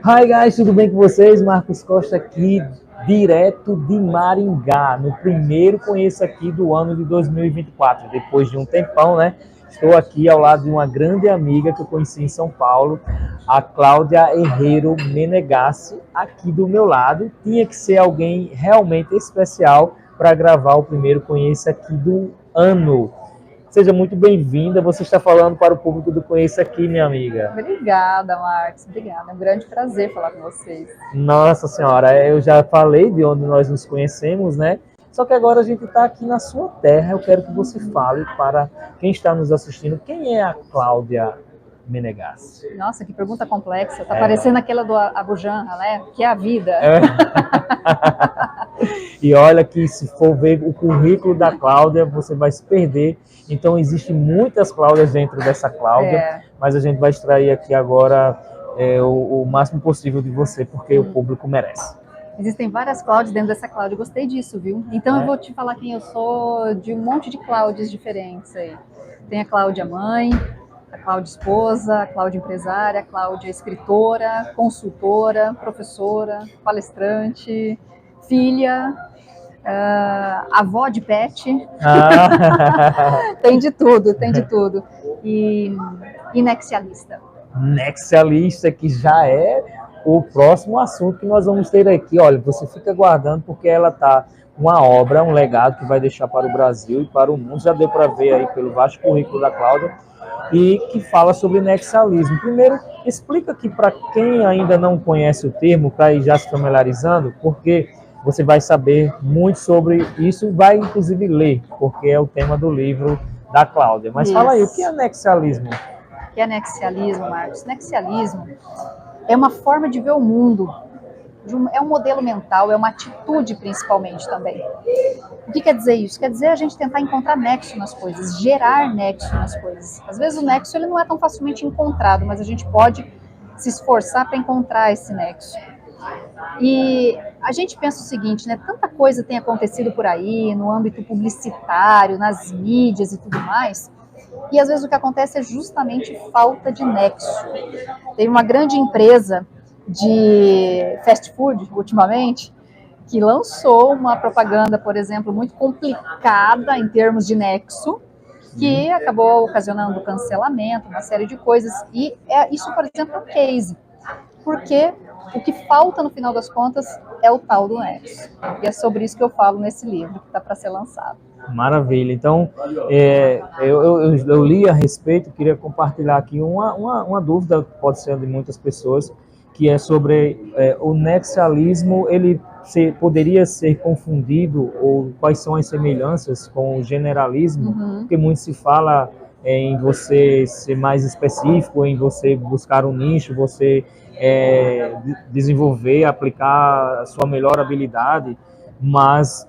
Hi guys, tudo bem com vocês? Marcos Costa aqui, direto de Maringá, no primeiro Conheça Aqui do ano de 2024. Depois de um tempão, né? Estou aqui ao lado de uma grande amiga que eu conheci em São Paulo, a Cláudia Herrero Menegassi, aqui do meu lado. Tinha que ser alguém realmente especial para gravar o primeiro Conheça Aqui do ano. Seja muito bem-vinda. Você está falando para o público do Conheça Aqui, minha amiga. Obrigada, Marcos. Obrigada. É um grande prazer falar com vocês. Nossa Senhora, eu já falei de onde nós nos conhecemos, né? Só que agora a gente está aqui na sua terra. Eu quero que você fale para quem está nos assistindo quem é a Cláudia Menegassi. Nossa, que pergunta complexa. Tá parecendo aquela do Abu Janra, né? Que é a vida. E olha que se for ver o currículo da Cláudia, você vai se perder. Então, existem muitas Cláudias dentro dessa Cláudia, mas a gente vai extrair aqui agora o máximo possível de você, porque o público merece. Existem várias Cláudias dentro dessa Cláudia. Eu gostei disso, viu? Então eu vou te falar quem eu sou de um monte de Cláudias diferentes aí. Tem a Cláudia mãe, a Cláudia esposa, a Cláudia empresária, a Cláudia escritora, consultora, professora, palestrante, filha, avó de pet. Tem de tudo, tem de tudo. E nexialista. Nexialista, que já é o próximo assunto que nós vamos ter aqui. Olha, você fica aguardando porque ela tá uma obra, um legado que vai deixar para o Brasil e para o mundo. Já deu para ver aí pelo vasto currículo da Cláudia e que fala sobre nexialismo. Primeiro, explica aqui para quem ainda não conhece o termo, para ir já se familiarizando, porque você vai saber muito sobre isso, vai inclusive ler, porque é o tema do livro da Cláudia. Mas fala aí, o que é nexialismo? O que é nexialismo, Marcos? Nexialismo é uma forma de ver o mundo, é um modelo mental, é uma atitude principalmente também. O que quer dizer isso? Quer dizer a gente tentar encontrar nexo nas coisas, gerar nexo nas coisas. Às vezes o nexo ele não é tão facilmente encontrado, mas a gente pode se esforçar para encontrar esse nexo. E a gente pensa o seguinte, né? Tanta coisa tem acontecido por aí, no âmbito publicitário, nas mídias e tudo mais, e às vezes o que acontece é justamente falta de nexo. Tem uma grande empresa de fast food, ultimamente, que lançou uma propaganda, por exemplo, muito complicada em termos de nexo, que acabou ocasionando cancelamento, uma série de coisas. E isso, por exemplo, é um case. Porque o que falta, no final das contas, é o tal do nexo. E é sobre isso que eu falo nesse livro, que está para ser lançado. Maravilha. Então, eu li a respeito, queria compartilhar aqui uma dúvida, pode ser de muitas pessoas, que é sobre o nexialismo, ele poderia ser confundido, ou quais são as semelhanças com o generalismo, porque muito se fala em você ser mais específico, em você buscar um nicho, você desenvolver, aplicar a sua melhor habilidade, mas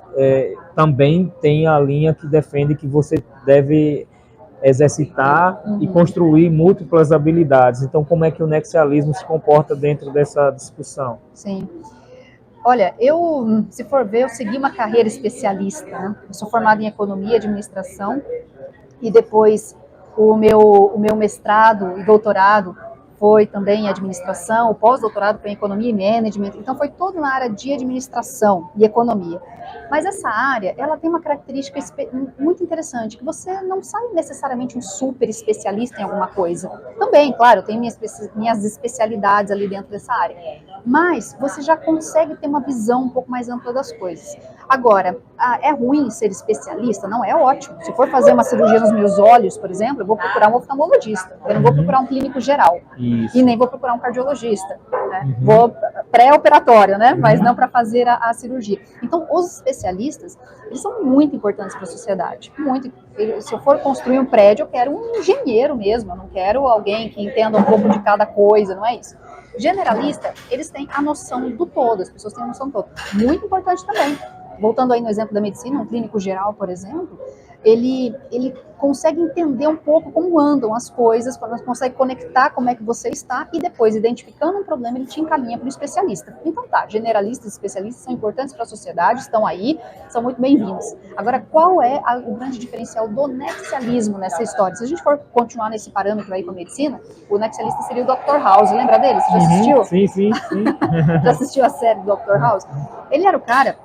também tem a linha que defende que você deve exercitar e construir múltiplas habilidades. Então, como é que o nexialismo se comporta dentro dessa discussão? Sim. Olha, se for ver, eu segui uma carreira especialista, né? Eu sou formada em economia e administração e depois o meu mestrado e doutorado foi também em administração, o pós-doutorado foi em economia e management, então foi todo na área de administração e economia. Mas essa área, ela tem uma característica muito interessante, que você não sai necessariamente um super especialista em alguma coisa. Também, claro, eu tenho minhas especialidades ali dentro dessa área, mas você já consegue ter uma visão um pouco mais ampla das coisas. Agora, é ruim ser especialista? Não, é ótimo. Se for fazer uma cirurgia nos meus olhos, por exemplo, eu vou procurar um oftalmologista, eu não vou procurar um clínico geral. Isso. E nem vou procurar um cardiologista. Né? Vou pré-operatório, né? Mas não para fazer a cirurgia. Então, os especialistas, eles são muito importantes para a sociedade. Muito. Se eu for construir um prédio, eu quero um engenheiro mesmo, eu não quero alguém que entenda um pouco de cada coisa, não é isso? Generalista, eles têm a noção do todo, as pessoas têm a noção do todo. Muito importante também. Voltando aí no exemplo da medicina, um clínico geral, por exemplo, ele consegue entender um pouco como andam as coisas, consegue conectar como é que você está e depois, identificando um problema, ele te encaminha para o especialista. Então tá, generalistas e especialistas são importantes para a sociedade, estão aí, são muito bem-vindos. Agora, qual é o grande diferencial do nexialismo nessa história? Se a gente for continuar nesse parâmetro aí com a medicina, o nexialista seria o Dr. House, lembra dele? Você já assistiu? Sim. Já assistiu a série do Dr. House? Ele era o cara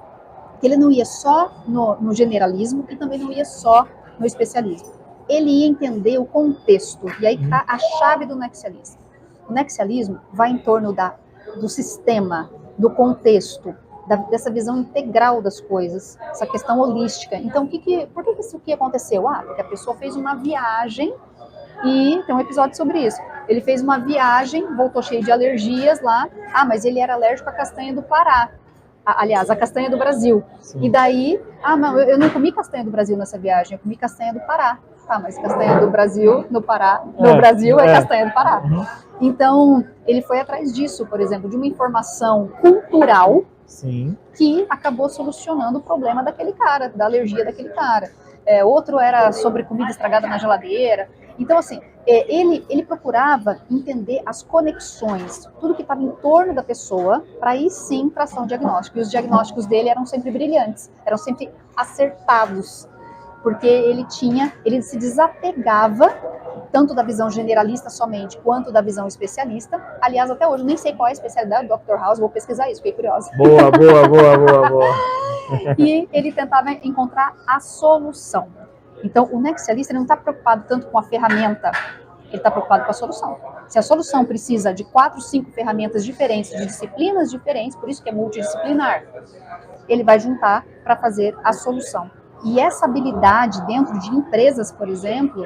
que ele não ia só no generalismo e também não ia só no especialismo. Ele ia entender o contexto, e aí está a chave do nexialismo. O nexialismo vai em torno do sistema, do contexto, dessa visão integral das coisas, essa questão holística. Então, por que isso aqui aconteceu? Porque a pessoa fez uma viagem, e tem um episódio sobre isso. Ele fez uma viagem, voltou cheio de alergias lá, mas ele era alérgico à castanha do Pará. Aliás, a castanha do Brasil. Sim. E daí, não, eu não comi castanha do Brasil nessa viagem, eu comi castanha do Pará. Mas castanha do Brasil, no Pará, no Brasil é castanha do Pará. Uhum. Então, ele foi atrás disso, por exemplo, de uma informação cultural. Sim. Que acabou solucionando o problema daquele cara, da alergia daquele cara. Outro era sobre comida estragada na geladeira. Então, assim, ele procurava entender as conexões, tudo que estava em torno da pessoa, para aí sim traçar um diagnóstico. E os diagnósticos dele eram sempre brilhantes, eram sempre acertados, porque ele se desapegava tanto da visão generalista somente, quanto da visão especialista. Aliás, até hoje, eu nem sei qual é a especialidade do Dr. House, vou pesquisar isso, fiquei curiosa. Boa. E ele tentava encontrar a solução. Então, o nexialista não está preocupado tanto com a ferramenta, ele está preocupado com a solução. Se a solução precisa de 4, 5 ferramentas diferentes, de disciplinas diferentes, por isso que é multidisciplinar, ele vai juntar para fazer a solução. E essa habilidade dentro de empresas, por exemplo,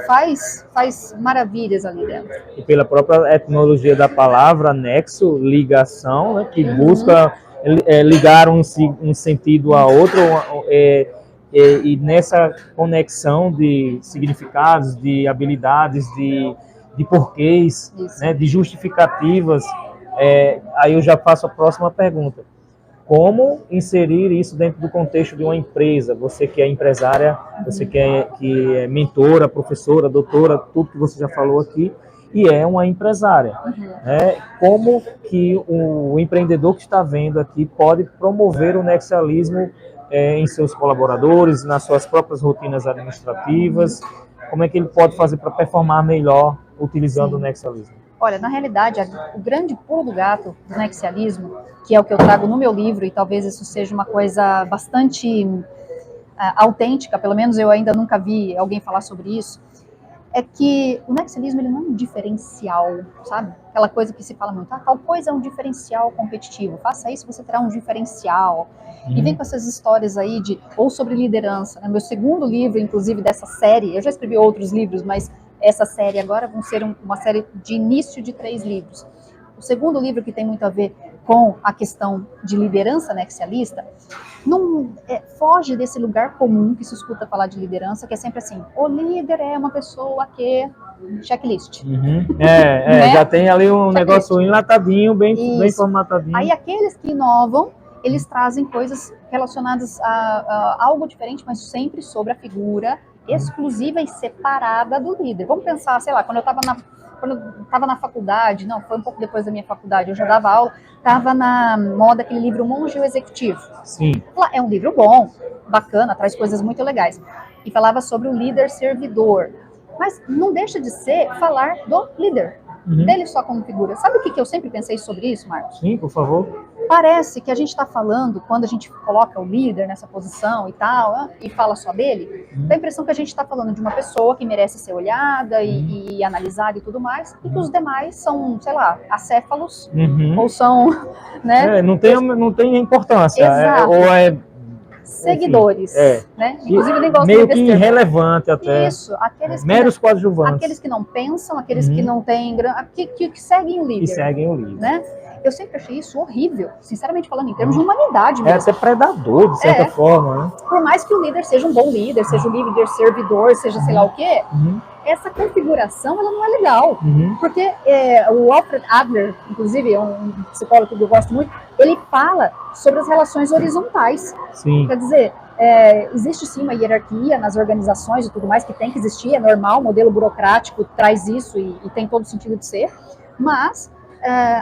faz maravilhas ali dentro. E pela própria etimologia da palavra, nexo, ligação, né, que busca ligar um sentido a outro, e nessa conexão de significados, de habilidades, de porquês, né, de justificativas, aí eu já faço a próxima pergunta. Como inserir isso dentro do contexto de uma empresa? Você que é empresária, você que é mentora, professora, doutora, tudo que você já falou aqui, e é uma empresária. Né? Como que o empreendedor que está vendo aqui pode promover o nexialismo em seus colaboradores, nas suas próprias rotinas administrativas? Como é que ele pode fazer para performar melhor utilizando o nexialismo? Olha, na realidade, o grande pulo do gato do nexialismo, que é o que eu trago no meu livro, e talvez isso seja uma coisa bastante autêntica, pelo menos eu ainda nunca vi alguém falar sobre isso, é que o nexialismo ele não é um diferencial, sabe? Aquela coisa que se fala muito, tal coisa é um diferencial competitivo, faça isso, você terá um diferencial. E vem com essas histórias aí ou sobre liderança, né? Meu segundo livro, inclusive, dessa série, eu já escrevi outros livros, mas essa série agora vão ser uma série de início de 3 livros. O segundo livro, que tem muito a ver com a questão de liderança nexialista, foge desse lugar comum que se escuta falar de liderança, que é sempre assim, o líder é uma pessoa que... checklist. Né? Já tem ali um negócio enlatadinho, bem formatadinho. Aí aqueles que inovam, eles trazem coisas relacionadas a algo diferente, mas sempre sobre a figura exclusiva e separada do líder. Vamos pensar, sei lá, quando eu estava na faculdade, não, foi um pouco depois da minha faculdade, eu já dava aula, estava na moda aquele livro Monge o Executivo. Sim. É um livro bom, bacana, traz coisas muito legais. E falava sobre o líder servidor. Mas não deixa de ser falar do líder, dele só como figura. Sabe o que eu sempre pensei sobre isso, Marcos? Sim, por favor. Parece que a gente está falando, quando a gente coloca o líder nessa posição e tal, e fala só dele, dá a impressão que a gente está falando de uma pessoa que merece ser olhada e analisada e tudo mais, e que os demais são, sei lá, acéfalos, ou são, né? Não tem importância. Seguidores, né? Inclusive nem gosto meio que irrelevante até. Isso, aqueles meros coadjuvantes. Aqueles que não pensam, aqueles que não têm, que seguem o líder. Que seguem o líder. Né? Eu sempre achei isso horrível, sinceramente falando, em termos de humanidade mesmo. É até predador, de certa forma, né? Por mais que o líder seja um bom líder, seja um líder servidor, seja sei lá o quê, essa configuração, ela não é legal. Porque o Alfred Adler, inclusive, é um psicólogo que eu gosto muito, ele fala sobre as relações horizontais. Sim. Quer dizer, Existe sim uma hierarquia nas organizações e tudo mais, que tem que existir, é normal, o modelo burocrático traz isso e tem todo sentido de ser, mas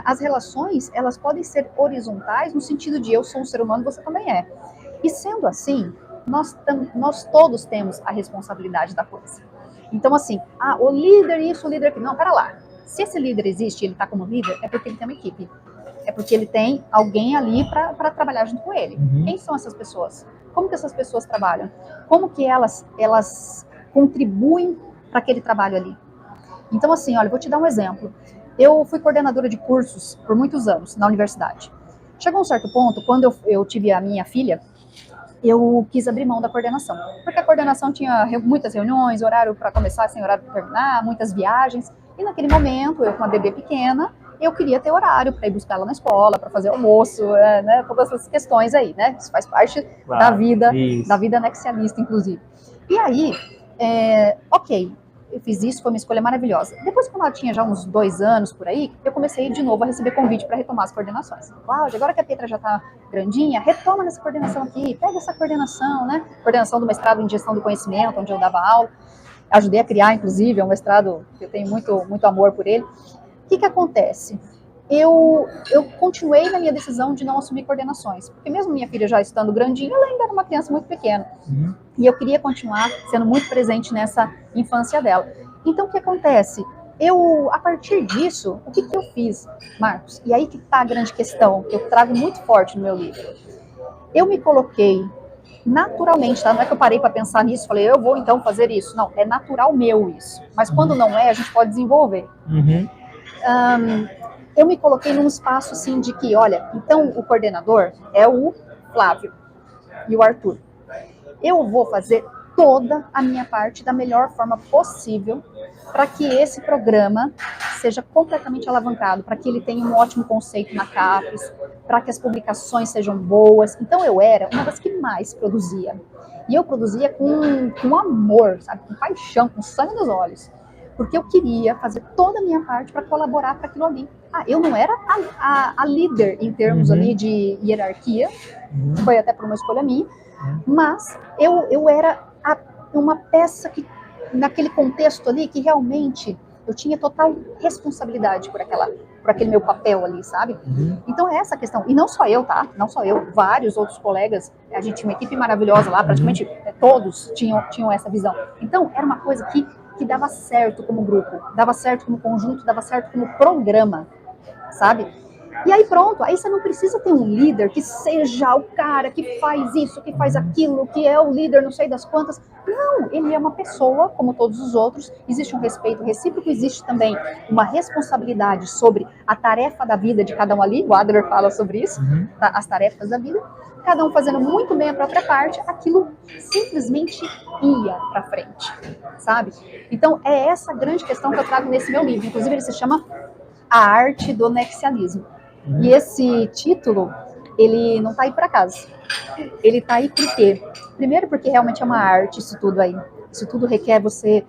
as relações, elas podem ser horizontais no sentido de eu sou um ser humano, você também é. E sendo assim, nós todos temos a responsabilidade da coisa. Então assim, o líder isso, o líder aquilo, não, pera lá, se esse líder existe, ele está como líder, é porque ele tem uma equipe. É porque ele tem alguém ali para trabalhar junto com ele. Uhum. Quem são essas pessoas? Como que essas pessoas trabalham? Como que elas contribuem para aquele trabalho ali? Então, assim, olha, vou te dar um exemplo. Eu fui coordenadora de cursos por muitos anos na universidade. Chegou um certo ponto, quando eu tive a minha filha, eu quis abrir mão da coordenação. Porque a coordenação tinha muitas reuniões, horário para começar sem horário para terminar, muitas viagens. E naquele momento, eu com uma bebê pequena, eu queria ter horário para ir buscar ela na escola, para fazer almoço, né, todas essas questões aí, né? Isso faz parte da vida nexialista, inclusive. E aí, ok, eu fiz isso, foi uma escolha maravilhosa. Depois, quando ela tinha já uns 2 anos por aí, eu comecei de novo a receber convite para retomar as coordenações. Cláudia, agora que a Petra já está grandinha, retoma nessa coordenação aqui, pega essa coordenação, né? Coordenação do mestrado em gestão do conhecimento, onde eu dava aula. Ajudei a criar, inclusive, é um mestrado que eu tenho muito, muito amor por ele. O que acontece? Eu continuei na minha decisão de não assumir coordenações, porque mesmo minha filha já estando grandinha, ela ainda era uma criança muito pequena. Uhum. E eu queria continuar sendo muito presente nessa infância dela. Então, o que acontece? A partir disso, o que eu fiz, Marcos? E aí que está a grande questão, que eu trago muito forte no meu livro. Eu me coloquei naturalmente, tá? Não é que eu parei para pensar nisso, falei, eu vou então fazer isso. Não, é natural meu isso. Mas quando não é, a gente pode desenvolver. Uhum. Eu me coloquei num espaço assim de que, olha, então o coordenador é o Flávio e o Arthur. Eu vou fazer toda a minha parte da melhor forma possível para que esse programa seja completamente alavancado, para que ele tenha um ótimo conceito na CAPES, para que as publicações sejam boas. Então eu era uma das que mais produzia. E eu produzia com amor, sabe, com paixão, com sangue nos olhos. Porque eu queria fazer toda a minha parte para colaborar para aquilo ali. Eu não era a líder em termos ali de hierarquia, foi até por uma escolha minha, mas eu era uma peça que, naquele contexto ali, que realmente eu tinha total responsabilidade por aquele meu papel ali, sabe? Então é essa a questão. E não só eu, tá? Não só eu, vários outros colegas, a gente tinha uma equipe maravilhosa lá, praticamente todos tinham essa visão. Então era uma coisa que dava certo como grupo, dava certo como conjunto, dava certo como programa, sabe? E aí pronto, aí você não precisa ter um líder que seja o cara que faz isso, que faz aquilo, que é o líder não sei das quantas. Não, ele é uma pessoa como todos os outros, existe um respeito recíproco, existe também uma responsabilidade sobre a tarefa da vida de cada um ali, o Adler fala sobre isso, tá? As tarefas da vida, cada um fazendo muito bem a própria parte, aquilo simplesmente ia para frente, sabe? Então é essa grande questão que eu trago nesse meu livro, inclusive ele se chama A Arte do Nexialismo. E esse título, ele não está aí por acaso. Ele está aí por quê? Primeiro porque realmente é uma arte isso tudo aí. Isso tudo requer você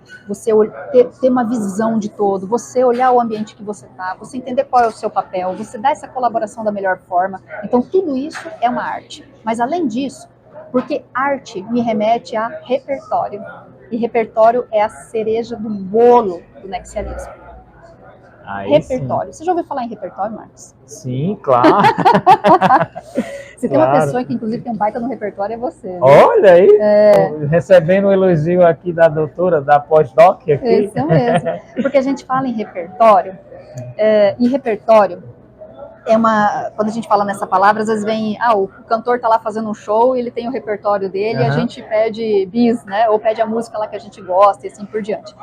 ter uma visão de todo, você olhar o ambiente que você está, você entender qual é o seu papel, você dar essa colaboração da melhor forma. Então tudo isso é uma arte. Mas além disso, porque arte me remete a repertório. E repertório é a cereja do bolo do nexialismo. Repertório. Sim. Você já ouviu falar em repertório, Marcos? Sim, claro. Se tem uma pessoa que, inclusive, tem um baita no repertório, é você. Viu? Olha aí, recebendo um elogio aqui da doutora, da pós-doc aqui. Isso mesmo. Porque a gente fala em repertório, e repertório quando a gente fala nessa palavra, às vezes vem, o cantor tá lá fazendo um show e ele tem o repertório dele, e a gente pede bis, né, ou pede a música lá que a gente gosta e assim por diante.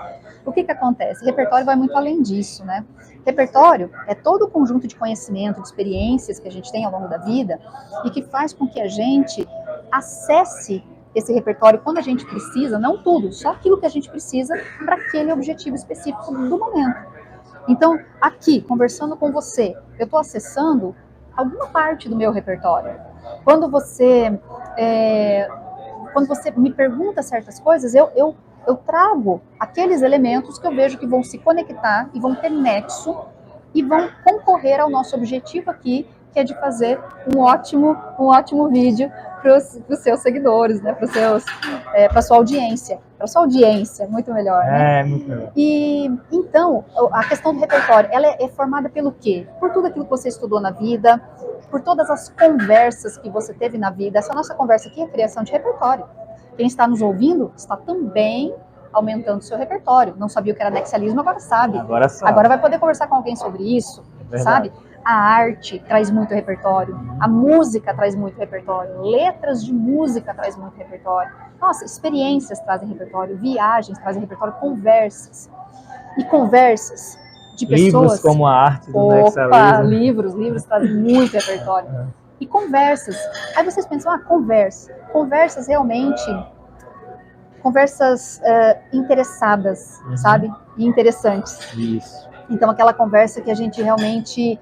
O que acontece? Repertório vai muito além disso, né? Repertório é todo o conjunto de conhecimento, de experiências que a gente tem ao longo da vida e que faz com que a gente acesse esse repertório quando a gente precisa, não tudo, só aquilo que a gente precisa para aquele objetivo específico do momento. Então, aqui, conversando com você, eu estou acessando alguma parte do meu repertório. Quando você me pergunta certas coisas, eu trago aqueles elementos que eu vejo que vão se conectar e vão ter nexo e vão concorrer ao nosso objetivo aqui, que é de fazer um ótimo vídeo para os seus seguidores, né? Para sua audiência. Para sua audiência, muito melhor, né? Muito melhor. E então, a questão do repertório, ela é formada pelo quê? Por tudo aquilo que você estudou na vida, por todas as conversas que você teve na vida. Essa nossa conversa aqui é criação de repertório. Quem está nos ouvindo está também aumentando o seu repertório. Não sabia o que era nexialismo, agora sabe. Agora sabe. Agora vai poder conversar com alguém sobre isso, sabe? A arte traz muito repertório, a música traz muito repertório, letras de música traz muito repertório. Nossa, experiências trazem repertório, viagens trazem repertório, conversas. E conversas de pessoas... Livros como a arte do nexialismo. Livros trazem muito repertório. E conversas. Aí vocês pensam, conversas realmente... Conversas interessadas, sabe? E interessantes. Isso. Então, aquela conversa que a gente realmente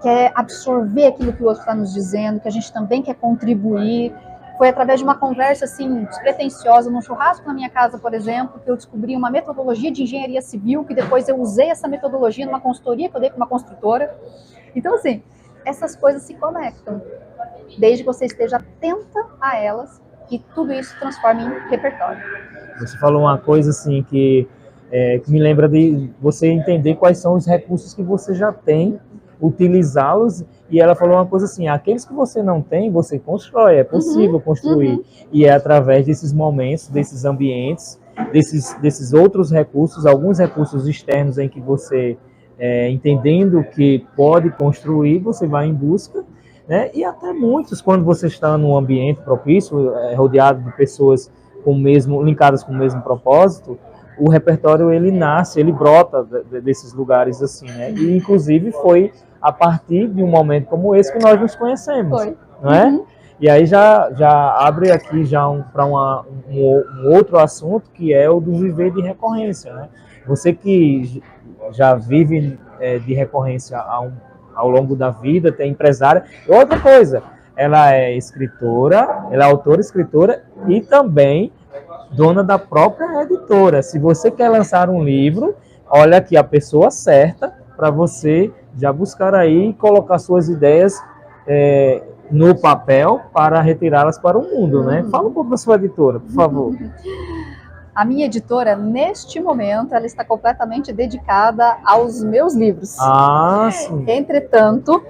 quer absorver aquilo que o outro está nos dizendo, que a gente também quer contribuir. Foi através de uma conversa, assim, despretensiosa, num churrasco na minha casa, por exemplo, que eu descobri uma metodologia de engenharia civil, que depois eu usei essa metodologia numa consultoria que eu dei para uma construtora. Então, assim, essas coisas se conectam, desde que você esteja atenta a elas, e tudo isso transforma em repertório. Você falou uma coisa, assim, que me lembra de você entender quais são os recursos que você já tem, utilizá-los, e ela falou uma coisa assim, aqueles que você não tem, você constrói, é possível construir, e é através desses momentos, desses ambientes, desses outros recursos, alguns recursos externos em que você, entendendo que pode construir, você vai em busca, né? E até muitos, quando você está num ambiente propício, rodeado de pessoas linkadas com o mesmo propósito, o repertório ele nasce, ele brota desses lugares assim, né? E inclusive foi a partir de um momento como esse que nós nos conhecemos, não é? E aí já abre aqui para um outro assunto, que é o do viver de recorrência, né? Você que já vive de recorrência ao longo da vida, tem empresária. Outra coisa, ela é escritora, ela é autora, escritora e também dona da própria editora. Se você quer lançar um livro, olha aqui a pessoa certa para você já buscar aí e colocar suas ideias no papel para retirá-las para o mundo, né? Fala um pouco da sua editora, por favor. A minha editora, neste momento, ela está completamente dedicada aos meus livros. Sim. Entretanto,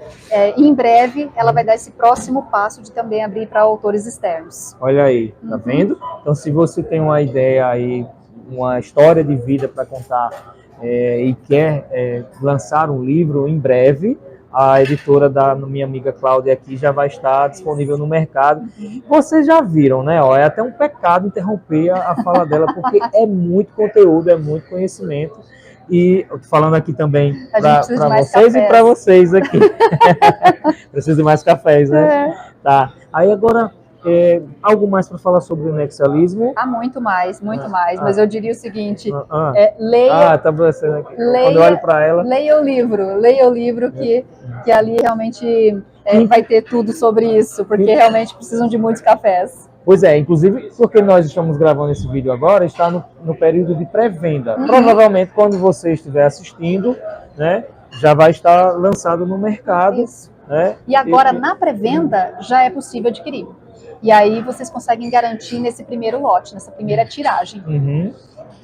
em breve, ela vai dar esse próximo passo de também abrir para autores externos. Olha aí, tá vendo? Então, se você tem uma ideia aí, uma história de vida para contar e quer lançar um livro em breve, a editora da minha amiga Cláudia aqui já vai estar disponível no mercado. Vocês já viram, né? É até um pecado interromper a fala dela, porque é muito conteúdo, é muito conhecimento. E eu tô falando aqui também para vocês e para vocês aqui. Preciso de mais cafés, né? Tá. Aí agora, algo mais para falar sobre o nexialismo? Muito mais. Mas eu diria o seguinte, leia... tá aparecendo aqui. Quando eu olho para ela... Leia o livro que ali realmente vai ter tudo sobre isso, porque realmente precisam de muitos cafés. Pois é, inclusive porque nós estamos gravando esse vídeo agora, está no período de pré-venda. Provavelmente quando você estiver assistindo, né, já vai estar lançado no mercado. Isso. Né? E agora na pré-venda já é possível adquirir. E aí vocês conseguem garantir nesse primeiro lote, nessa primeira tiragem.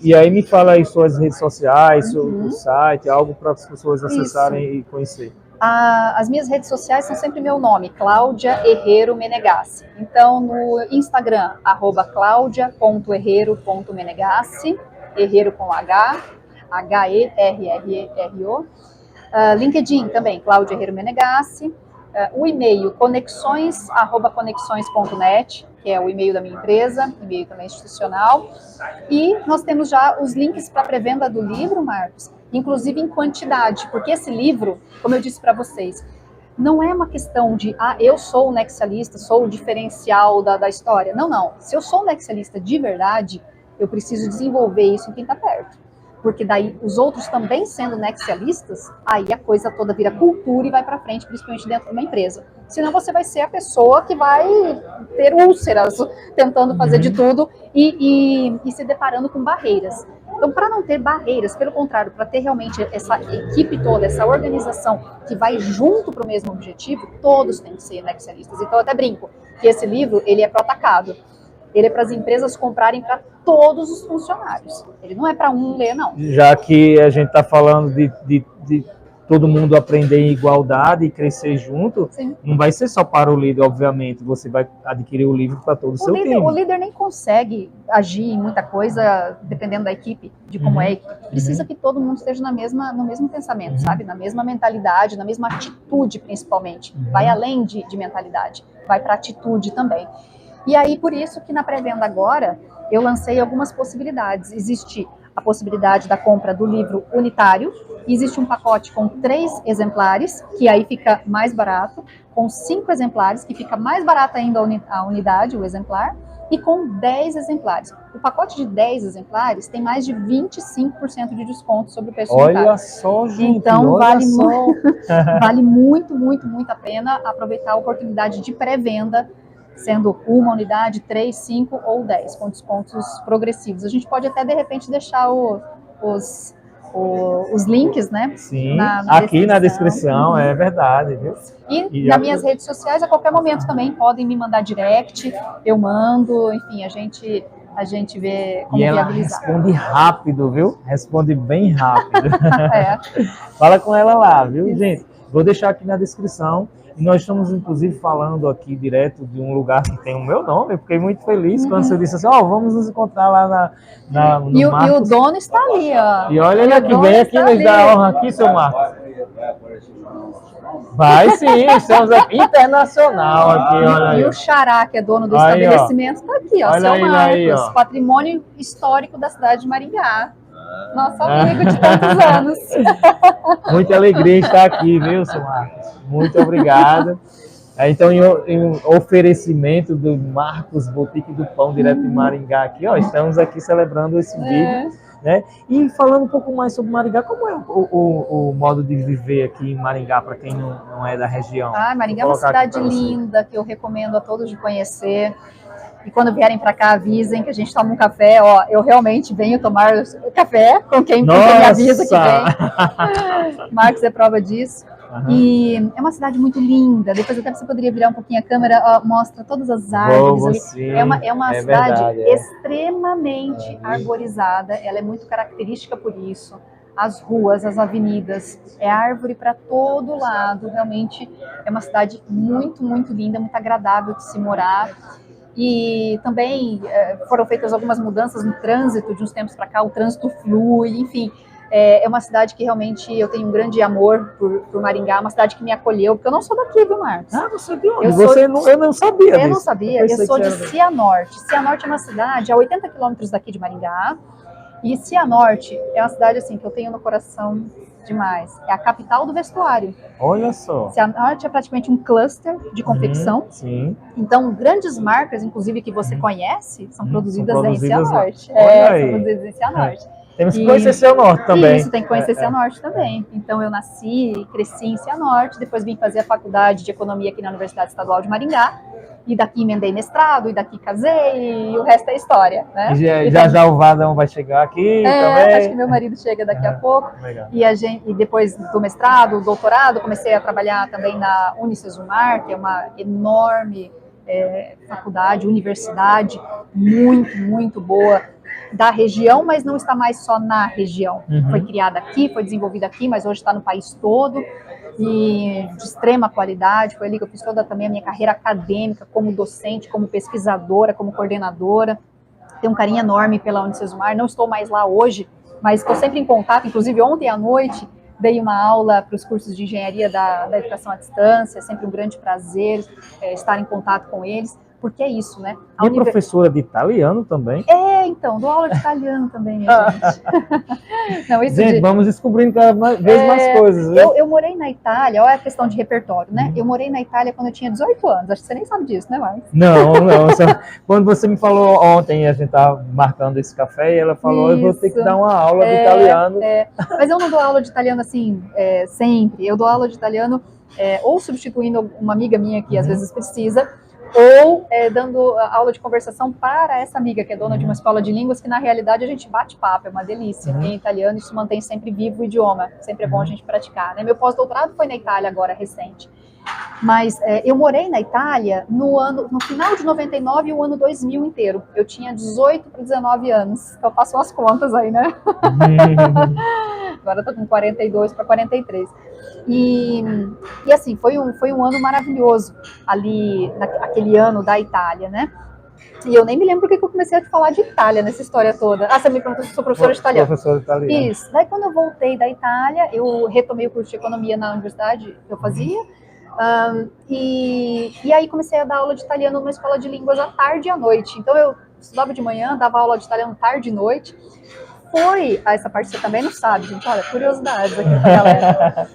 E aí me fala aí suas redes sociais, o site, algo para as pessoas acessarem e conhecer. As minhas redes sociais são sempre meu nome, Cláudia Herrero Menegassi. Então, no Instagram, @claudia.herrero.menegassi, Herrero com H, H-E-R-R-E-R-O. LinkedIn também, Cláudia Herrero Menegassi. O e-mail, conexões@conexões.net, que é o e-mail da minha empresa, e-mail também institucional. E nós temos já os links para a pré-venda do livro, Marcos, inclusive em quantidade, porque esse livro, como eu disse para vocês, não é uma questão de, eu sou o nexialista, sou o diferencial da história. Não. Se eu sou um nexialista de verdade, eu preciso desenvolver isso em quem está perto. Porque daí os outros também sendo nexialistas, aí a coisa toda vira cultura e vai para frente, principalmente dentro de uma empresa. Senão você vai ser a pessoa que vai ter úlceras, tentando fazer de tudo e se deparando com barreiras. Então, para não ter barreiras, pelo contrário, para ter realmente essa equipe toda, essa organização que vai junto para o mesmo objetivo, todos têm que ser nexialistas. Então, eu até brinco que esse livro, ele é para o atacado. Ele é para as empresas comprarem para todos os funcionários. Ele não é para um ler, não. Já que a gente está falando de todo mundo aprender em igualdade e crescer junto, Sim. não vai ser só para o líder, obviamente. Você vai adquirir o livro para todo o seu time. O líder nem consegue agir em muita coisa, dependendo da equipe, de como é a equipe. Precisa que todo mundo esteja no mesmo pensamento, sabe? Na mesma mentalidade, na mesma atitude, principalmente. Vai além de mentalidade, vai para atitude também. E aí, por isso que na pré-venda agora, eu lancei algumas possibilidades. Existe a possibilidade da compra do livro unitário, existe um pacote com 3 exemplares, que aí fica mais barato, com 5 exemplares, que fica mais barato ainda a unidade, o exemplar, e com 10 exemplares. O pacote de 10 exemplares tem mais de 25% de desconto sobre o preço unitário. Olha só, gente, então olha vale, só. vale muito, muito, muito a pena aproveitar a oportunidade de pré-venda, sendo uma unidade, 3, 5 ou 10, com descontos progressivos. A gente pode até, de repente, deixar os links, né? Sim, aqui na descrição, é verdade, viu? E nas minhas redes sociais, a qualquer momento também, podem me mandar direct, eu mando, enfim, a gente vê como e ela viabilizar. responde rápido, viu? Responde bem rápido. É. Fala com ela lá, viu, gente? Vou deixar aqui na descrição. E nós estamos, inclusive, falando aqui direto de um lugar que tem o meu nome. Eu fiquei muito feliz quando você disse assim, vamos nos encontrar lá no e Marcos. E o dono está ali, ó. E olha ele aqui, vem aqui nos dar a honra aqui, seu Marcos. Vai sim, estamos aqui, internacional aqui, olha aí. E o Xará, que é dono do estabelecimento, está aqui, ó, olha seu ele Marcos, aí, ó. patrimônio histórico da cidade de Maringá. Nosso amigo de tantos anos. Muita alegria estar aqui, viu, seu Marcos? Muito obrigado. Então, em oferecimento do Marcos Boutique do Pão, direto de Maringá aqui, ó, estamos aqui celebrando esse vídeo, né? E falando um pouco mais sobre Maringá, como é o modo de viver aqui em Maringá, para quem não é da região? Maringá é uma cidade linda, que eu recomendo a todos de conhecer. E quando vierem para cá, avisem que a gente toma um café. Ó, eu realmente venho tomar café com quem me avisa que vem. Marcos é prova disso. E é uma cidade muito linda. Depois até você poderia virar um pouquinho a câmera, ó, mostra todas as árvores ali. É uma cidade extremamente arborizada. Ela é muito característica por isso. As ruas, as avenidas, é árvore para todo lado. Realmente é uma cidade muito, muito linda, muito agradável de se morar. E também foram feitas algumas mudanças no trânsito de uns tempos para cá, o trânsito flui, enfim. É uma cidade que realmente eu tenho um grande amor por Maringá, uma cidade que me acolheu, porque eu não sou daqui, viu, Marcos? Você de onde? Eu não sabia disso. Eu não sabia, eu sou de Cianorte. Cianorte é uma cidade a 80 quilômetros daqui de Maringá, e Cianorte é uma cidade assim que eu tenho no coração demais. É a capital do vestuário. Olha só. Cianorte é praticamente um cluster de confecção. Sim. Então, grandes marcas, inclusive, que você conhece, são produzidas em Cianorte. São produzidas em Cianorte. Temos que conhecer Cianorte também. Isso, tem que conhecer Cianorte também. Então, eu nasci e cresci em Cianorte, depois vim fazer a faculdade de Economia aqui na Universidade Estadual de Maringá, e daqui emendei mestrado, e daqui casei, e o resto é história, né? E já o Vadão vai chegar aqui também. Acho que meu marido chega daqui a pouco. E depois do mestrado, doutorado, comecei a trabalhar também na Unicesumar, que é uma enorme faculdade, universidade, muito, muito boa, da região, mas não está mais só na região. Foi criada aqui, foi desenvolvida aqui, mas hoje está no país todo, e de extrema qualidade. Foi ali que eu fiz toda também a minha carreira acadêmica, como docente, como pesquisadora, como coordenadora. Tenho um carinho enorme pela Unicesumar, não estou mais lá hoje, mas estou sempre em contato. Inclusive ontem à noite dei uma aula para os cursos de engenharia da educação à distância, é sempre um grande prazer estar em contato com eles, porque é isso, né? E professora de italiano também? Então, dou aula de italiano também, minha gente. Não, gente, vamos descobrindo cada vez mais coisas. Né? Eu morei na Itália, olha a questão de repertório, né? Eu morei na Itália quando eu tinha 18 anos, acho que você nem sabe disso, né, Marcos? Não. Quando você me falou ontem, a gente estava marcando esse café, e ela falou, eu vou ter que dar uma aula de italiano. Mas eu não dou aula de italiano assim, sempre. Eu dou aula de italiano ou substituindo uma amiga minha que às vezes precisa, ou dando aula de conversação para essa amiga que é dona de uma escola de línguas, que na realidade a gente bate papo, é uma delícia. Em italiano isso mantém sempre vivo o idioma, sempre é bom a gente praticar, né? Meu pós-doutorado foi na Itália agora, recente. Mas eu morei na Itália no final de 99 e o ano 2000 inteiro. Eu tinha 18 para 19 anos, então eu faço umas contas aí, né? Agora eu tô com 42 para 43. E assim, foi um ano maravilhoso ali, naquele ano da Itália, né? E eu nem me lembro porque que eu comecei a te falar de Itália nessa história toda. Ah, você me perguntou se eu sou professora de italiano. Professora de italiano. Isso. Daí quando eu voltei da Itália, eu retomei o curso de economia na universidade que eu fazia. E aí comecei a dar aula de italiano numa escola de línguas à tarde e à noite. Então eu estudava de manhã, dava aula de italiano tarde e noite. Essa parte você também não sabe, gente, olha, curiosidades aqui pra galera.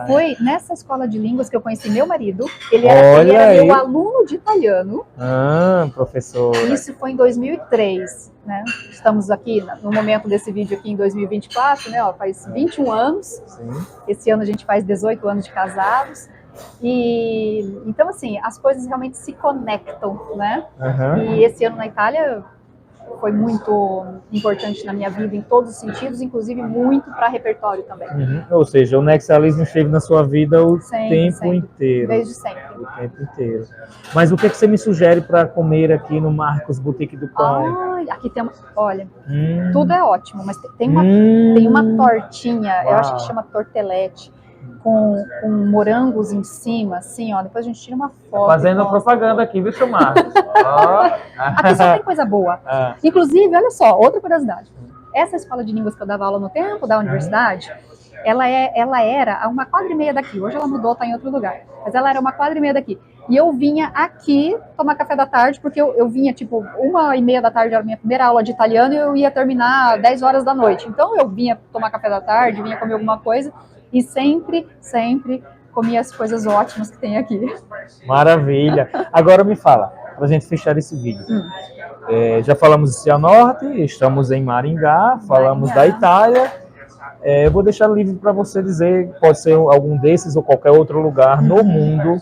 Foi nessa escola de línguas que eu conheci meu marido, ele era meu aluno de italiano. Professor. Isso foi em 2003, né? Estamos aqui, no momento desse vídeo aqui em 2024, né? Ó, faz 21 anos. Sim. Esse ano a gente faz 18 anos de casados. E então, assim, as coisas realmente se conectam, né? E esse ano na Itália foi muito importante na minha vida em todos os sentidos, inclusive muito para repertório também. Ou seja, o nexalismo esteve na sua vida o tempo inteiro. Desde sempre. O tempo inteiro. Mas o que você me sugere para comer aqui no Marcos Boutique do Pão? Aqui tem olha, tudo é ótimo, mas tem uma tortinha, eu acho que chama tortelete, com morangos em cima, assim, ó. Depois a gente tira uma foto. Fazendo propaganda aqui, viu, seu Marcos? Aqui só tem coisa boa. Inclusive, olha só, outra curiosidade. Essa escola de línguas que eu dava aula no tempo da universidade, ela era a 1,4 quadra daqui. Hoje ela mudou, tá em outro lugar. Mas ela era 1,4 quadra daqui. E eu vinha aqui tomar café da tarde, porque eu vinha, tipo, 1h30 da tarde, era a minha primeira aula de italiano, e eu ia terminar 10 horas da noite. Então eu vinha tomar café da tarde, vinha comer alguma coisa, e sempre comia as coisas ótimas que tem aqui. Maravilha. Agora me fala, pra gente fechar esse vídeo. Já falamos de Cianorte, estamos em Maringá, falamos da Itália. Eu vou deixar livre para você dizer, pode ser algum desses ou qualquer outro lugar no mundo,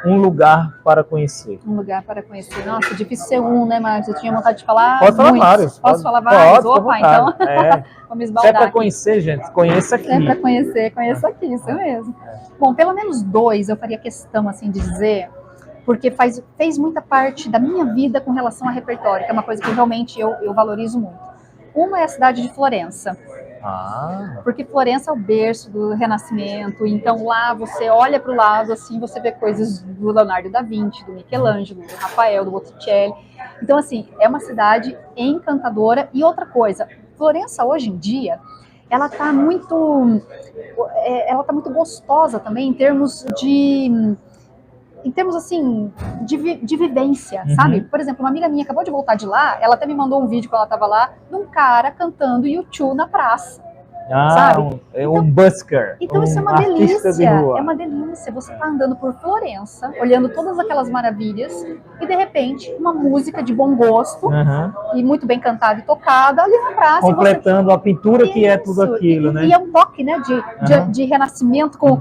um lugar para conhecer. Um lugar para conhecer. Nossa, difícil ser né, Marcos? Eu tinha vontade de falar Pode falar vários. Posso falar vários? Pode, opa, então. Vamos esbaldar. Se é para conhecer, gente, conheça aqui. Se é para conhecer, conheça aqui, isso mesmo. Bom, pelo menos 2 eu faria questão, assim, de dizer, porque fez muita parte da minha vida com relação a repertório, que é uma coisa que realmente eu valorizo muito. Uma é a cidade de Florença. Porque Florença é o berço do Renascimento, então lá você olha para o lado, assim, você vê coisas do Leonardo da Vinci, do Michelangelo, do Rafael, do Botticelli. Então, assim, é uma cidade encantadora. E outra coisa, Florença hoje em dia, ela tá muito gostosa também em termos assim, de vivência, sabe? Por exemplo, uma amiga minha acabou de voltar de lá, ela até me mandou um vídeo quando ela estava lá, de um cara cantando U2 na praça, sabe? Um busker. Então isso é uma delícia, é uma delícia. Você tá andando por Florença, olhando todas aquelas maravilhas, e de repente, uma música de bom gosto, e muito bem cantada e tocada, ali na praça. Completando a pintura que é tudo aquilo, né? E é um toque, né, de renascimento com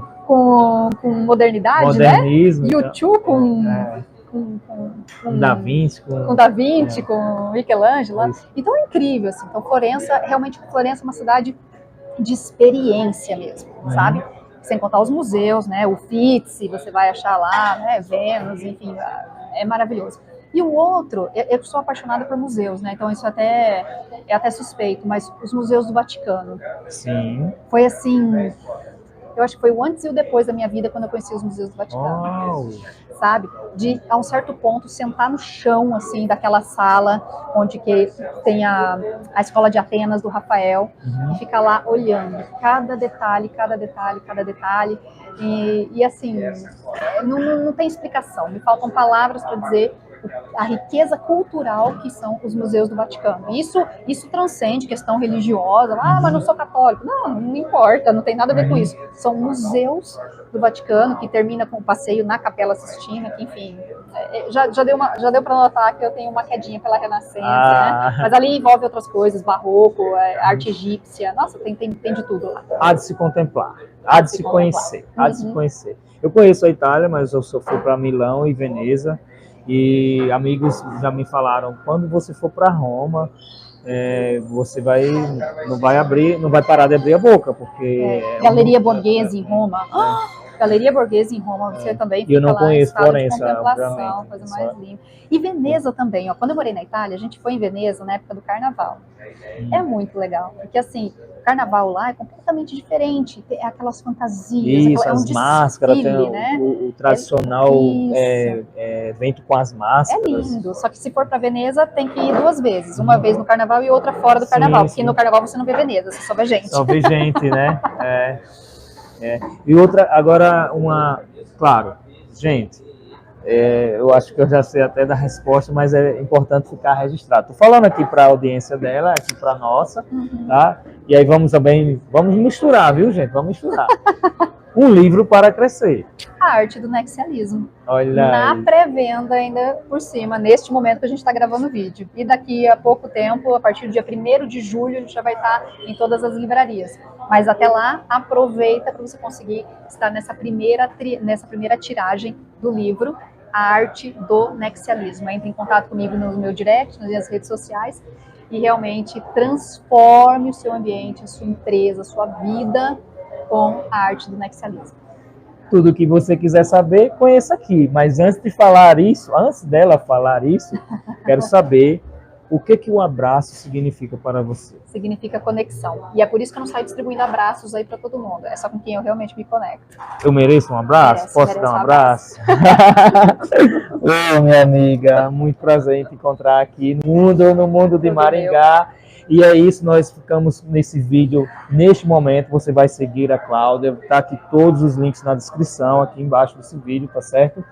modernidade, modernismo, né? U2 com Da Vinci, com Da Vinci, com Michelangelo. Então é incrível, assim. Então Florença é uma cidade de experiência mesmo, sabe? Sem contar os museus, né? O Uffizi, você vai achar lá, né? Vênus, enfim, é maravilhoso. E o outro, eu sou apaixonada por museus, né? Então isso é até suspeito, mas os museus do Vaticano. Sim. Foi assim, eu acho que foi o antes e o depois da minha vida quando eu conheci os museus do Vaticano. Sabe? De, a um certo ponto, sentar no chão, assim, daquela sala onde que tem a escola de Atenas do Rafael, e ficar lá olhando cada detalhe. E assim, não tem explicação. Me faltam palavras para dizer a riqueza cultural que são os museus do Vaticano. Isso transcende questão religiosa. Mas não sou católico. Não importa, não tem nada a ver com isso. São museus do Vaticano, que termina com o passeio na Capela Sistina, que, enfim, já deu para notar que eu tenho uma quedinha pela Renascença, né? Mas ali envolve outras coisas, barroco, arte egípcia, nossa, tem de tudo lá. Há de se contemplar, há de se conhecer, há de se conhecer. Eu conheço a Itália, mas eu só fui para Milão e Veneza, e amigos já me falaram, quando você for para Roma, você não vai parar de abrir a boca, porque... Galeria Borghese em Roma. Galeria Borghese em Roma, você também fica eu não lá conheço em sala Florença, de contemplação, coisa mais linda. E Veneza também, ó. Quando eu morei na Itália, a gente foi em Veneza na época do Carnaval. É muito legal, porque assim, o Carnaval lá é completamente diferente, é aquelas fantasias, isso, as máscaras, tem né? o tradicional evento com as máscaras. É lindo, só que se for para Veneza tem que ir 2 vezes, uma vez no Carnaval e outra fora do Carnaval, porque no Carnaval você não vê Veneza, você só vê gente. Só vê gente, né? E outra, agora claro, gente, eu acho que eu já sei até da resposta, mas é importante ficar registrado. Estou falando aqui para a audiência dela, aqui para a nossa, tá? E aí vamos misturar, viu, gente? Vamos misturar. Um livro para crescer. A arte do nexialismo. Olha na aí. pré-venda ainda por cima, neste momento que a gente está gravando o vídeo. E daqui a pouco tempo, a partir do dia 1º de julho, a gente já vai estar em todas as livrarias. Mas até lá, aproveita para você conseguir estar nessa primeira tiragem do livro, A Arte do Nexialismo. Entre em contato comigo no meu direct, nas minhas redes sociais, e realmente transforme o seu ambiente, a sua empresa, a sua vida com a arte do nexialismo. Tudo que você quiser saber, conheça aqui. Mas antes dela falar isso, quero saber o que o abraço significa para você. Significa conexão. E é por isso que eu não saio distribuindo abraços aí para todo mundo. É só com quem eu realmente me conecto. Eu mereço um abraço? Posso dar um abraço? Ô, minha amiga, muito prazer em te encontrar aqui no mundo de Maringá. E é isso, nós ficamos nesse vídeo. Neste momento, você vai seguir a Cláudia. Tá aqui todos os links na descrição, aqui embaixo desse vídeo, tá certo?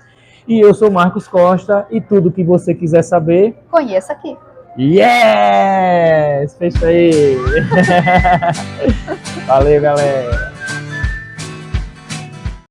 E eu sou Marcos Costa, e tudo que você quiser saber, conheça aqui. Yes! Fecha aí! Valeu, galera!